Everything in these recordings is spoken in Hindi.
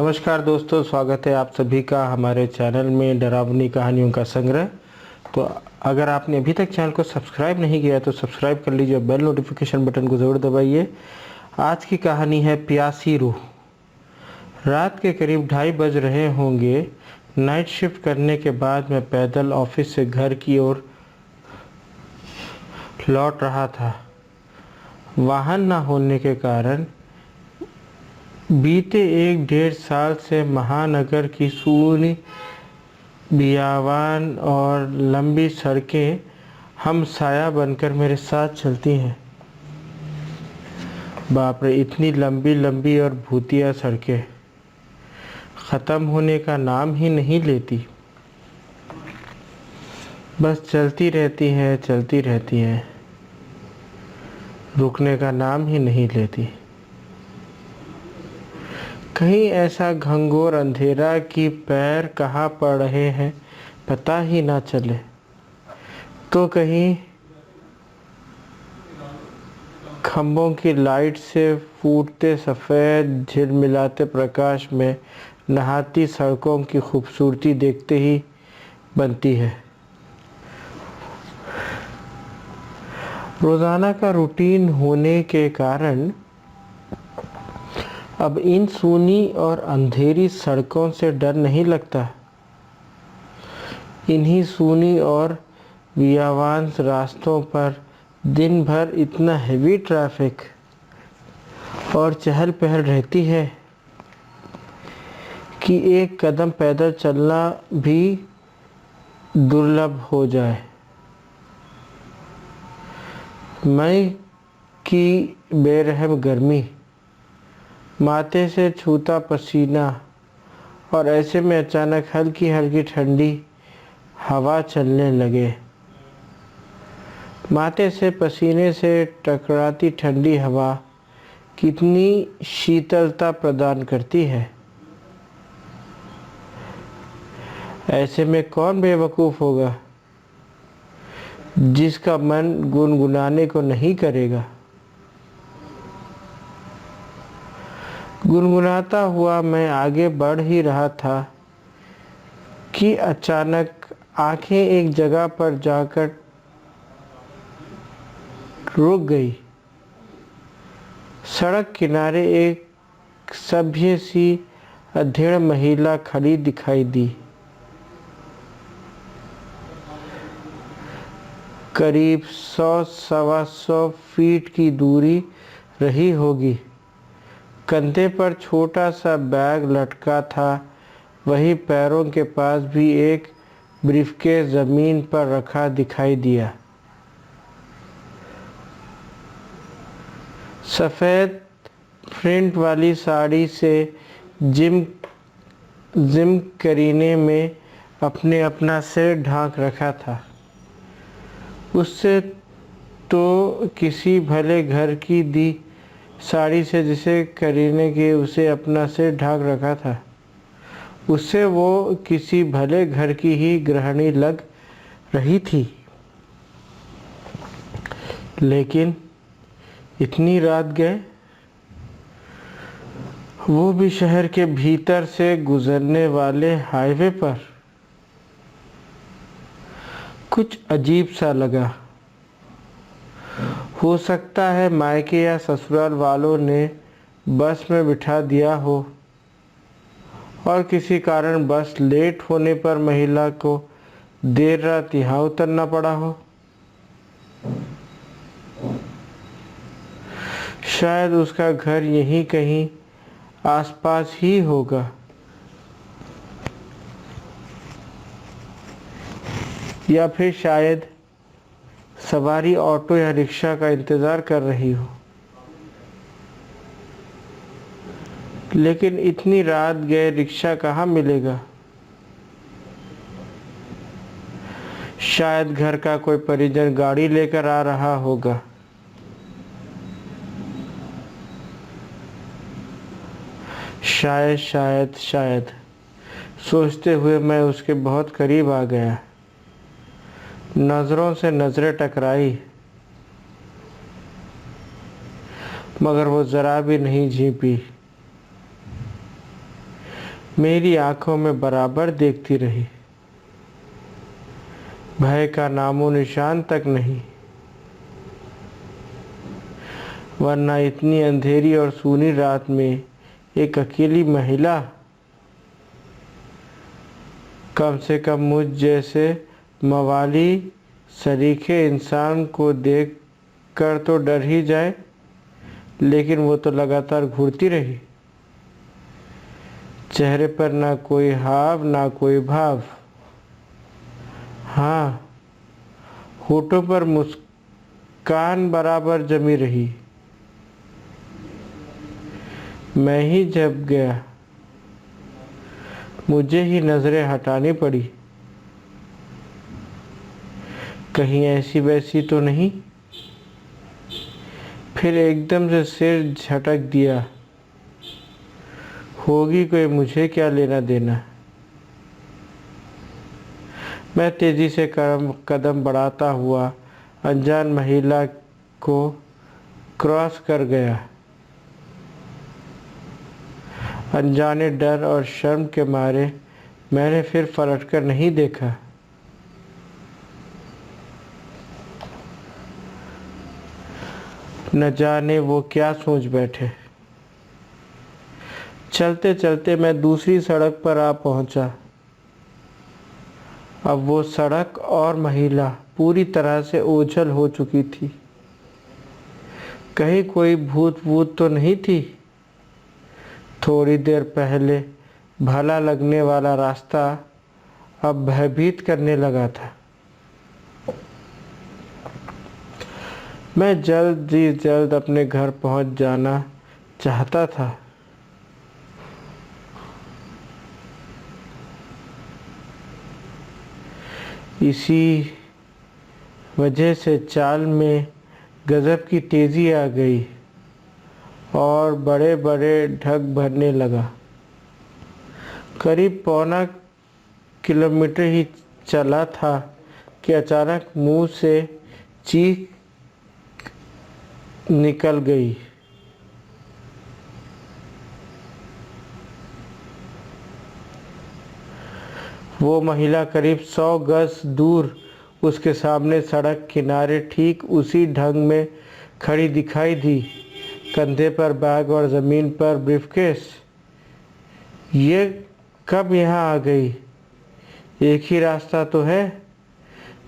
नमस्कार दोस्तों, स्वागत है आप सभी का हमारे चैनल में डरावनी कहानियों का संग्रह। तो अगर आपने अभी तक चैनल को सब्सक्राइब नहीं किया है तो सब्सक्राइब कर लीजिए, बेल नोटिफिकेशन बटन को ज़रूर दबाइए। आज की कहानी है प्यासी रूह। रात के करीब 2:30 बज रहे होंगे। नाइट शिफ्ट करने के बाद मैं पैदल ऑफिस से घर की ओर लौट रहा था। वाहन न होने के कारण बीते 1-1.5 साल से महानगर की सूनी बियावान और लंबी सड़कें हम साया बनकर मेरे साथ चलती हैं। बाप रे, इतनी लंबी लंबी और भूतिया सड़कें ख़त्म होने का नाम ही नहीं लेती। बस चलती रहती हैं, रुकने का नाम ही नहीं लेती। कहीं ऐसा घंघोर अंधेरा कि पैर कहाँ पड़ रहे हैं पता ही ना चले, तो कहीं खंभों की लाइट से फूटते सफ़ेद झिलमिलाते प्रकाश में नहाती सड़कों की खूबसूरती देखते ही बनती है। रोज़ाना का रूटीन होने के कारण अब इन सूनी और अंधेरी सड़कों से डर नहीं लगता। इन्हीं सूनी और बियावान रास्तों पर दिन भर इतना हेवी ट्रैफिक और चहल पहल रहती है कि एक कदम पैदल चलना भी दुर्लभ हो जाए। मई की बेरहम गर्मी, माथे से छूता पसीना, और ऐसे में अचानक हल्की हल्की ठंडी हवा चलने लगे। माथे से पसीने से टकराती ठंडी हवा कितनी शीतलता प्रदान करती है। ऐसे में कौन बेवकूफ़ होगा जिसका मन गुनगुनाने को नहीं करेगा। गुनगुनाता हुआ मैं आगे बढ़ ही रहा था कि अचानक आंखें एक जगह पर जाकर रुक गई। सड़क किनारे एक सभ्य सी अधेड़ महिला खड़ी दिखाई दी। करीब 100-125 फीट की दूरी रही होगी। कंधे पर छोटा सा बैग लटका था, वहीं पैरों के पास भी एक ब्रीफकेस ज़मीन पर रखा दिखाई दिया। सफ़ेद प्रिंट वाली साड़ी से जिम करीने में अपने अपना सिर ढांक रखा था। उससे तो किसी भले घर की दी साड़ी से जिसे करीने के उसे अपना सिर ढांक रखा था, उससे वो किसी भले घर की ही गृहिणी लग रही थी। लेकिन इतनी रात गए, वो भी शहर के भीतर से गुजरने वाले हाईवे पर। कुछ अजीब सा लगा। हो सकता है मायके या ससुराल वालों ने बस में बिठा दिया हो और किसी कारण बस लेट होने पर महिला को देर रात यहाँ उतरना पड़ा हो। शायद उसका घर यहीं कहीं आसपास ही होगा, या फिर शायद सवारी ऑटो या रिक्शा का इंतज़ार कर रही हो। लेकिन इतनी रात गए रिक्शा कहाँ मिलेगा। शायद घर का कोई परिजन गाड़ी लेकर आ रहा होगा। शायद सोचते हुए मैं उसके बहुत करीब आ गया। नज़रों से नज़रें टकराई, मगर वो ज़रा भी नहीं झिपी। मेरी आंखों में बराबर देखती रही। भय का नामो निशान तक नहीं, वरना इतनी अंधेरी और सूनी रात में एक अकेली महिला, कम से कम मुझ जैसे मवाली सरीखे इंसान को देख कर तो डर ही जाए, लेकिन वो तो लगातार घूरती रही। चेहरे पर ना कोई हाव ना कोई भाव। हाँ, होठों पर मुस्कान बराबर जमी रही। मैं ही जब गया, मुझे ही नजरें हटानी पड़ी। कहीं ऐसी वैसी तो नहीं। फिर एकदम से सिर झटक दिया। होगी कोई, मुझे क्या लेना देना। मैं तेजी से कदम बढ़ाता हुआ अनजान महिला को क्रॉस कर गया। अनजाने डर और शर्म के मारे मैंने फिर पलटकर नहीं देखा। न जाने वो क्या सोच बैठे। चलते चलते मैं दूसरी सड़क पर आ पहुंचा। अब वो सड़क और महिला पूरी तरह से ओझल हो चुकी थी। कहीं कोई भूत वूत तो नहीं थी। थोड़ी देर पहले भला लगने वाला रास्ता अब भयभीत करने लगा था। मैं जल्द ही जल्द अपने घर पहुंच जाना चाहता था। इसी वजह से चाल में गजब की तेज़ी आ गई और बड़े बड़े ढग भरने लगा। करीब पौना किलोमीटर ही चला था कि अचानक मुंह से चीख निकल गई। वो महिला करीब 100 गज दूर उसके सामने सड़क किनारे ठीक उसी ढंग में खड़ी दिखाई दी, कंधे पर बैग और ज़मीन पर ब्रीफकेस। ये कब यहाँ आ गई? एक ही रास्ता तो है।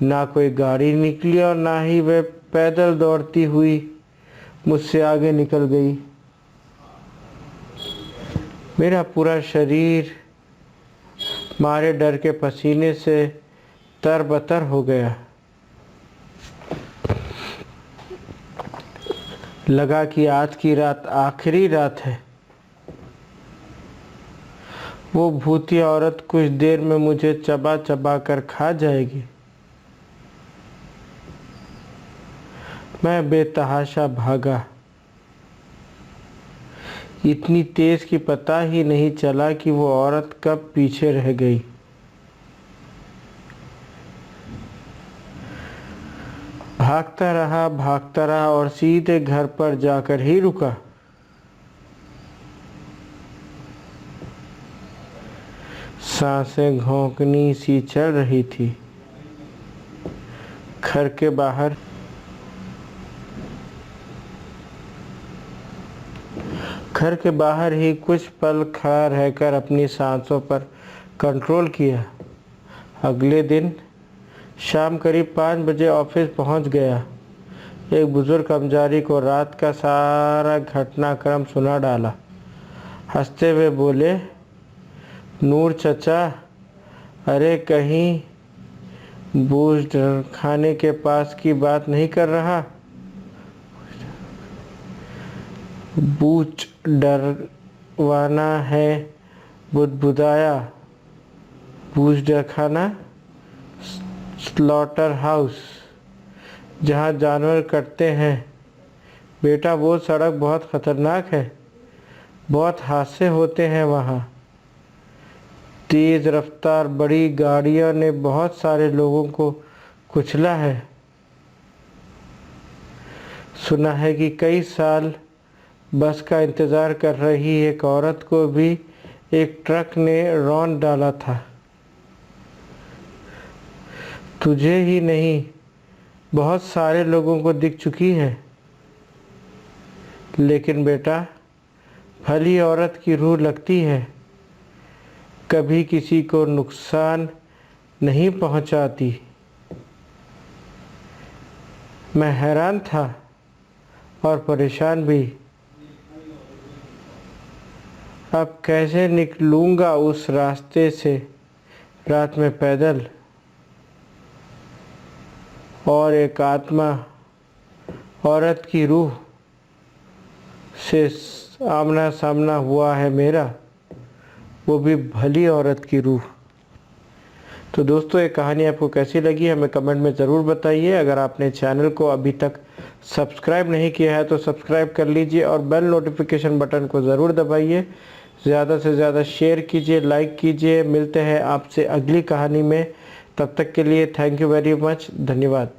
ना कोई गाड़ी निकली और ना ही वह पैदल दौड़ती हुई मुझसे आगे निकल गई। मेरा पूरा शरीर मारे डर के पसीने से तरबतर हो गया। लगा कि आज की रात आखिरी रात है। वो भूतिया औरत कुछ देर में मुझे चबा चबा कर खा जाएगी। मैं बेतहाशा भागा। इतनी तेज कि पता ही नहीं चला कि वो औरत कब पीछे रह गई। भागता रहा और सीधे घर पर जाकर ही रुका। सांसें घोंकनी सी चल रही थी। घर के बाहर ही कुछ पल खड़ा रहकर अपनी सांसों पर कंट्रोल किया। अगले दिन शाम करीब 5 बजे ऑफिस पहुंच गया। एक बुजुर्ग कर्मचारी को रात का सारा घटनाक्रम सुना डाला। हंसते हुए बोले, नूर चचा, अरे कहीं बूझ खाने के पास की बात नहीं कर रहा? बूच डरवाना है, बुदबुदाया। बूच डर खाना, स्लॉटर हाउस, जहाँ जानवर कटते हैं। बेटा वो सड़क बहुत ख़तरनाक है, बहुत हादसे होते हैं वहाँ। तेज़ रफ्तार बड़ी गाड़ियों ने बहुत सारे लोगों को कुचला है। सुना है कि कई साल बस का इंतज़ार कर रही एक औरत को भी एक ट्रक ने रौंद डाला था। तुझे ही नहीं, बहुत सारे लोगों को दिख चुकी है। लेकिन बेटा, भली औरत की रूह लगती है, कभी किसी को नुकसान नहीं पहुंचाती। मैं हैरान था और परेशान भी। अब कैसे निकलूँगा उस रास्ते से रात में पैदल, और एक आत्मा औरत की रूह से आमना सामना हुआ है मेरा, वो भी भली औरत की रूह। तो दोस्तों, ये कहानी आपको कैसी लगी हमें कमेंट में ज़रूर बताइए। अगर आपने चैनल को अभी तक सब्सक्राइब नहीं किया है तो सब्सक्राइब कर लीजिए और बेल नोटिफिकेशन बटन को ज़रूर दबाइए। ज़्यादा से ज़्यादा शेयर कीजिए, लाइक कीजिए। मिलते हैं आपसे अगली कहानी में, तब तक के लिए थैंक यू वेरी मच, धन्यवाद।